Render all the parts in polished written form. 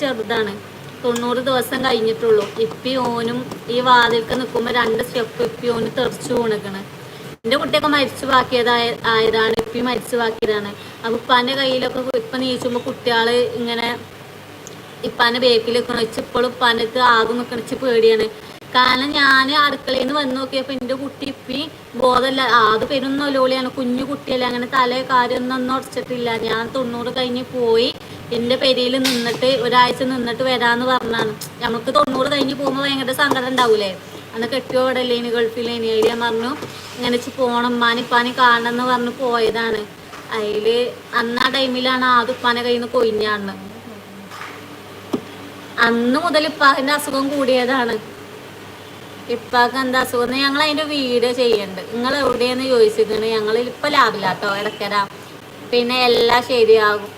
ചെറുതാണ്, 90 ദിവസം കഴിഞ്ഞിട്ടുള്ളൂ. ഇപ്പി ഓനും ഈ വാതിൽക്ക് നിൽക്കുമ്പോൾ 2 സ്റ്റെപ്പ് ഇപ്പി ഓന് തെറിച്ചു വീണിക്കണ്. എൻ്റെ കുട്ടിയൊക്കെ മരിച്ചു ബാക്കിയതായതാണ്, ഇപ്പി മരിച്ചു ബാക്കിയതാണ്. അപ്പം ഉപ്പാൻ്റെ കയ്യിലൊക്കെ ഇപ്പം നീച്ചുമ്പോൾ കുട്ടികൾ ഇങ്ങനെ ഇപ്പാൻ്റെ ബേക്കിൽ നിൽക്കണം. ഇപ്പോഴും ഉപ്പാനത്ത് ആദ്യം നിൽക്കണിച്ച് പേടിയാണ്. കാരണം ഞാൻ അടുക്കളയിൽ നിന്ന് വന്ന് നോക്കിയപ്പോൾ എൻ്റെ കുട്ടി ഇപ്പി ബോധമല്ല, അത് പെരുന്നൊലോളിയാണ്, കുഞ്ഞു കുട്ടിയല്ല, അങ്ങനെ തലേ കാര്യമൊന്നും ഉടച്ചിട്ടില്ല. ഞാൻ 90 കഴിഞ്ഞ് പോയി എൻ്റെ പെരയിൽ നിന്നിട്ട് ഒരാഴ്ച നിന്നിട്ട് വരാമെന്ന് പറഞ്ഞാണ്. നമുക്ക് 90 കഴിഞ്ഞ് പോകുമ്പോൾ ഭയങ്കര സങ്കടം ഉണ്ടാവൂലേ. അന്ന് കെട്ടിയോ ഇവിടെ ഇനി ഗൾഫിലേനി. അതിൽ ഞാൻ പറഞ്ഞു ഇങ്ങനെ പോകണം ഉമ്മാനിപ്പാനി കാണണം എന്ന് പറഞ്ഞ് പോയതാണ്. അതിൽ അന്ന് ആ ടൈമിലാണ് ആദ്യം ഉപ്പാനെ കയ്യിൽ നിന്ന് കൊയിഞ്ഞാണ്. അന്ന് മുതൽ ഇപ്പാൻ്റെ അസുഖം കൂടിയതാണ്. ഇപ്പാക്ക് എന്താ അസുഖം ഞങ്ങൾ അതിൻ്റെ വീഡിയോ ചെയ്യുന്നുണ്ട്. നിങ്ങൾ എവിടെയെന്ന് ചോദിച്ചിട്ടുണ്ട്. ഞങ്ങൾ ഇപ്പം ലാഭില്ലാട്ടോ ഇടക്കര. പിന്നെ എല്ലാം ശരിയാകും.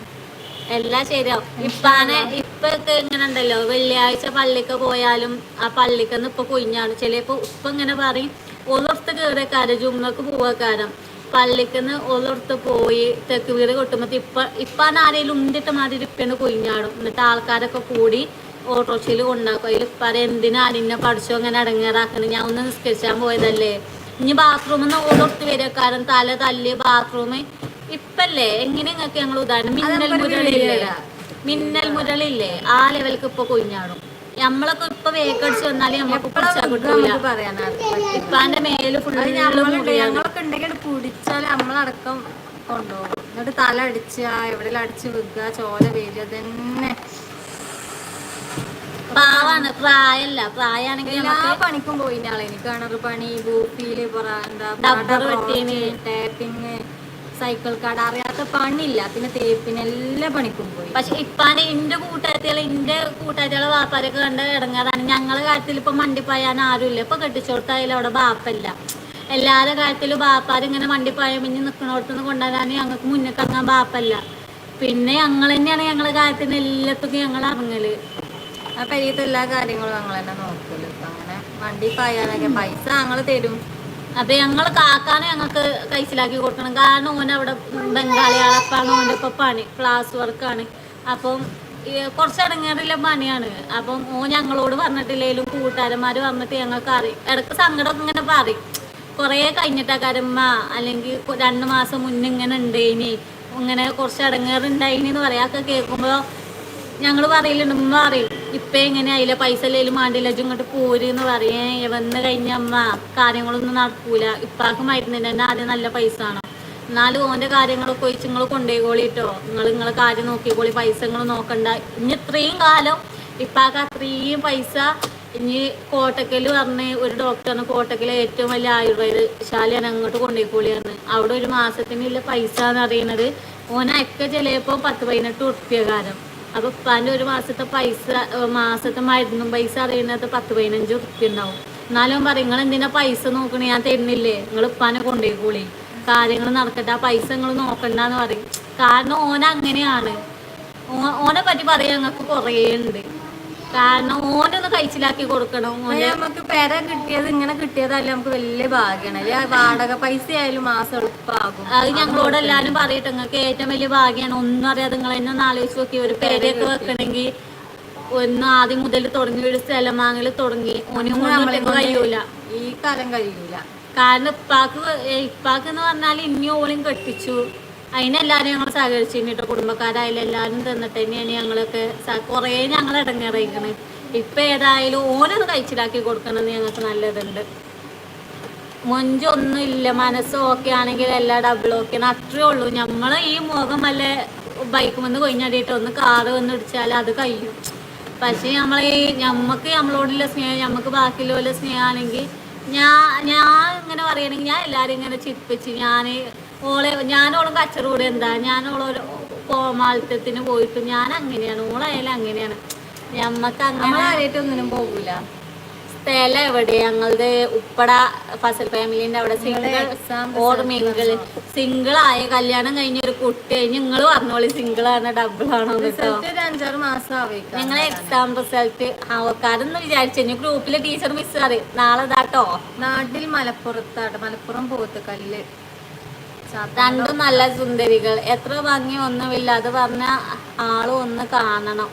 ഇപ്പൊക്കെ ഇങ്ങനെ ഉണ്ടല്ലോ, വെള്ളിയാഴ്ച പള്ളിക്ക് പോയാലും ആ പള്ളിക്കെന്ന് ഇപ്പൊ കൊയിഞ്ഞാണ്. ചിലപ്പോ ഇപ്പൊ ഇങ്ങനെ പറയും ഒരിടത്ത് കയറിയക്കാരം ജുമ്മക്ക് പോവാക്കാരം പള്ളിക്കെന്ന് ഒരിടത്ത് പോയി തെക്ക് വീട് കൊട്ടുമ്പോ ഇപ്പാന്ന് ആരെങ്കിലും ഉണ്ടിട്ട് മാതിരി ഇപ്പന്ന് കൊയിഞ്ഞാടും. എന്നിട്ട് ആൾക്കാരൊക്കെ കൂടി ഓട്ടോറിക്ഷയിൽ കൊണ്ടാക്കും. അതിൽ ഇപ്പാരെ എന്തിനാ അരിന്നെ പഠിച്ചോ അങ്ങനെ അടങ്ങേറാക്കണം, ഞാൻ ഒന്ന് നിസ്കരിച്ചാൻ പോയതല്ലേ. ഇനി ബാത്റൂമിൽ നിന്ന് ഓടൊത്ത് വരക്കാരൻ തല തല്ലി ബാത്റൂമ് ഇപ്പല്ലേ എങ്ങനെ നിങ്ങൾക്ക് ഞങ്ങൾ ഉദാഹരണം മിന്നൽ മുരളില്ലേ ആ ലെവൽക്ക് ഇപ്പൊ കൊഞ്ഞാടും. നമ്മളൊക്കെ ഇപ്പൊ വേക്കടിച്ച് വന്നാല് നമ്മൾക്ക് കുടിച്ചാൽ കിട്ടൂല. ഇപ്പാന്റെ മേല് ഫുള്ള് ഞങ്ങളൊക്കെ ഉണ്ടെങ്കിൽ കുടിച്ചാൽ നമ്മളടക്കം കൊണ്ടുപോകും. എന്നിട്ട് തല അടിച്ച് എവിടെയെങ്കിലും അടിച്ച് വെക്കുക, ചോര വരിക തന്നെ. പാവാണ്, പ്രായല്ല. പ്രായാണെങ്കിൽ എല്ലാ പണിക്കും പോയിനാളെ. എനിക്ക് കിണർ പണി, ബൂപ്പിയില് ടാപ്പിങ്, സൈക്കിൾ കട, അറിയാത്ത പണിയില്ല. പിന്നെ തേപ്പിന് എല്ലാ പണിക്കും പോയി. പക്ഷെ ഇപ്പാനെ എന്റെ കൂട്ടുകാരികളെ വാപ്പാരൊക്കെ കണ്ട ഇടങ്ങാറാണ്. ഞങ്ങളെ കാര്യത്തിൽ ഇപ്പൊ മണ്ടിപ്പായാൻ ആരുമില്ല. ഇപ്പൊ കെട്ടിച്ചോടത്തായാലും അവിടെ ബാപ്പല്ല. എല്ലാവരുടെ കാര്യത്തിലും ബാപ്പാരിങ്ങനെ മണ്ടിപ്പായ മിഞ്ഞ് നിൽക്കണോടത്തുനിന്ന് കൊണ്ടുവരാൻ ഞങ്ങൾക്ക് മുന്നിൽ ഇറങ്ങാൻ ബാപ്പല്ല. പിന്നെ ഞങ്ങൾ തന്നെയാണ് ഞങ്ങളെ കാര്യത്തിന് എല്ലാത്തും ഞങ്ങൾ ഇറങ്ങല്. ആ പെരീത്തെ എല്ലാ കാര്യങ്ങളും ഞങ്ങൾ തന്നെ നോക്കല്. ഇപ്പൊ അങ്ങനെ വണ്ടി പായാനൊക്കെ പൈസ ഞങ്ങൾ തരും. അപ്പൊ ഞങ്ങൾ കാക്കാനെ ഞങ്ങൾക്ക് കഴിച്ചിലാക്കി കൊടുക്കണം. കാരണം ഓൻ അവിടെ ബംഗാളികളപ്പാണ്, ഓൻ്റെ ഇപ്പൊ പണി ക്ലാസ് വർക്കാണ്. അപ്പം കുറച്ച് ഇടങ്ങേറില്ല പണിയാണ്. അപ്പം ഓൻ ഞങ്ങളോട് പറഞ്ഞിട്ടില്ലേലും കൂട്ടുകാരന്മാര് പറഞ്ഞിട്ട് ഞങ്ങൾക്ക് അറിയും. ഇടക്ക് സങ്കടമൊക്കെ ഇങ്ങനെ പറയും. കുറേ കഴിഞ്ഞിട്ടാക്കാരമ്മ അല്ലെങ്കിൽ 2 മാസം മുന്നേ ഇങ്ങനെ ഉണ്ടേനി, ഇങ്ങനെ കുറച്ച് ഇടങ്ങേറുണ്ടായിനി എന്ന് പറയാക്കെ കേൾക്കുമ്പോൾ ഞങ്ങൾ പറയലുണ്ട്. ഉമ്മ പറയും ഇപ്പം എങ്ങനെ ആയില്ല, പൈസ ഇല്ലേലും മാണ്ടില്ല ഇങ്ങോട്ട് പോരെന്ന് പറയേ. വന്ന് കഴിഞ്ഞ അമ്മ കാര്യങ്ങളൊന്നും നടക്കൂല. ഇപ്പാക്ക് മരുന്നിന് തന്നെ ആദ്യം നല്ല പൈസ ആണ്. എന്നാലും ഓൻ്റെ കാര്യങ്ങളൊക്കെ ഒഴിച്ച് നിങ്ങൾ കൊണ്ടുപോയിക്കോളിട്ടോ, നിങ്ങളെ കാര്യം നോക്കിക്കോളി, പൈസ നിങ്ങൾ നോക്കണ്ട. ഇനി ഇത്രയും കാലം ഇപ്പാക്ക് അത്രയും പൈസ. ഇനി കോട്ടക്കൽ പറഞ്ഞ് ഒരു ഡോക്ടറാണ്, കോട്ടക്കലെ ഏറ്റവും വലിയ ആയുർവേദ ശാലയാണ്, അങ്ങോട്ട് കൊണ്ടുപോയിക്കോളിയാണ്. അവിടെ ഒരു മാസത്തിനുള്ള പൈസ എന്ന് പറയുന്നത് ഓനൊക്കെ ചിലപ്പോൾ 10-18 ഉറുപ്പ്യ കാരം. അപ്പോൾ ഉപ്പാൻ്റെ ഒരു മാസത്തെ മരുന്നും പൈസ അറിയുന്നത് 10-15 ഉറുപ്പ്യ ഉണ്ടാവും. എന്നാലും പറയും നിങ്ങൾ എന്തിനാ പൈസ നോക്കണേ, ഞാൻ തരുന്നില്ലേ, നിങ്ങൾ ഉപ്പാനെ കൊണ്ടുപോയിക്കോളി, കാര്യങ്ങൾ നടക്കട്ടെ, ആ പൈസ നിങ്ങൾ നോക്കണ്ടെന്ന് പറയും. കാരണം അങ്ങനെയാണ്. ഓനെ പറ്റി പറയാൻ ഞങ്ങൾക്ക് കുറേ ഉണ്ട്. കാരണം ഓനൊന്ന് കഴിച്ചിലാക്കി കൊടുക്കണം. നമുക്ക് പെര കിട്ടിയത് ഇങ്ങനെ കിട്ടിയതല്ല നമുക്ക് വലിയ ഭാഗ്യമാണ്. അല്ലെ വാടക പൈസ ആയാലും മാസം എളുപ്പമാകും. അത് ഞങ്ങളോട് എല്ലാവരും പറയട്ടെ, നിങ്ങൾക്ക് ഏറ്റവും വലിയ ഭാഗ്യമാണ്. ഒന്നും അറിയാതെ നിങ്ങൾ എന്നെ ഒന്ന് ആലോചിച്ച് നോക്കി. ഒരു പെരയൊക്കെ വെക്കണമെങ്കിൽ ഒന്ന് ആദ്യം മുതൽ തുടങ്ങി, ഒരു സ്ഥലം വാങ്ങൽ തുടങ്ങി, കഴിയൂല, ഈ കാലം കഴിയൂല. കാരണം ഇപ്പാക്ക് എന്ന് പറഞ്ഞാൽ ഇനി ഓളും കെട്ടിച്ചു. അതിനെല്ലാവരും ഞങ്ങൾ സഹകരിച്ചിട്ടോ, കുടുംബക്കാരായാലും എല്ലാവരും തന്നിട്ട് തന്നെയാണ് ഞങ്ങളൊക്കെ കുറേ ഞങ്ങൾ ഇടങ്ങേറിയിരിക്കണേ. ഇപ്പം ഏതായാലും ഓനൊന്ന് കഴിച്ചിലാക്കി കൊടുക്കണമെന്ന് ഞങ്ങൾക്ക് നല്ലതുണ്ട്. മൊഞ്ചൊന്നും ഇല്ല, മനസ്സ് ഓക്കെ ആണെങ്കിൽ എല്ലാം ഡബിൾ ഓക്കെയാണ്, അത്രേ ഉള്ളൂ. നമ്മൾ ഈ മുഖം വല്ല ബൈക്ക് വന്ന് കൊഞ്ഞാടിയിട്ട് ഒന്ന് കാറ് വന്ന് ഇടിച്ചാൽ അത് കഴിയും. പക്ഷേ ഞമ്മക്ക് നമ്മളോടുള്ള സ്നേഹം, ഞമ്മക്ക് ബാക്കിയുള്ള സ്നേഹമാണെങ്കിൽ ഞാൻ ഇങ്ങനെ പറയുകയാണെങ്കിൽ ഞാൻ എല്ലാവരും ഇങ്ങനെ ചിരിപ്പിച്ച് ഞാനോളും കച്ചറൂടെ എന്താ, ഞാനോളൊരു കോമാളിത്തത്തിന് പോയിട്ട് ഞാൻ അങ്ങനെയാണ്, ഓളായാലും അങ്ങനെയാണ്. ഞമ്മക്ക് അങ്ങനെ ഒന്നിനും പോകില്ല. സ്ഥലം എവിടെ ഞങ്ങളുടെ ഉപ്പട ഫസൽ ഫാമിലിന്റെ അവിടെ സിംഗിളായ കല്യാണം കഴിഞ്ഞ ഒരു കുട്ടി നിങ്ങൾ പറഞ്ഞോളി സിംഗിളാണ് ഡബിളാണോ കേട്ടോ. 5-6 മാസം ഞങ്ങളെ എക്സാം റിസൾട്ട് ആവക്കാരെന്ന് വിചാരിച്ചു. ഗ്രൂപ്പിലെ ടീച്ചർ മിസ് അറിയും നാളെ ഇതാട്ടോ. നാട്ടിൽ മലപ്പുറം പോത്തുകല്ല്. 2 നല്ല സുന്ദരികൾ, എത്ര ഭംഗി ഒന്നുമില്ല. അത് പറഞ്ഞ ആളും ഒന്ന് കാണണം.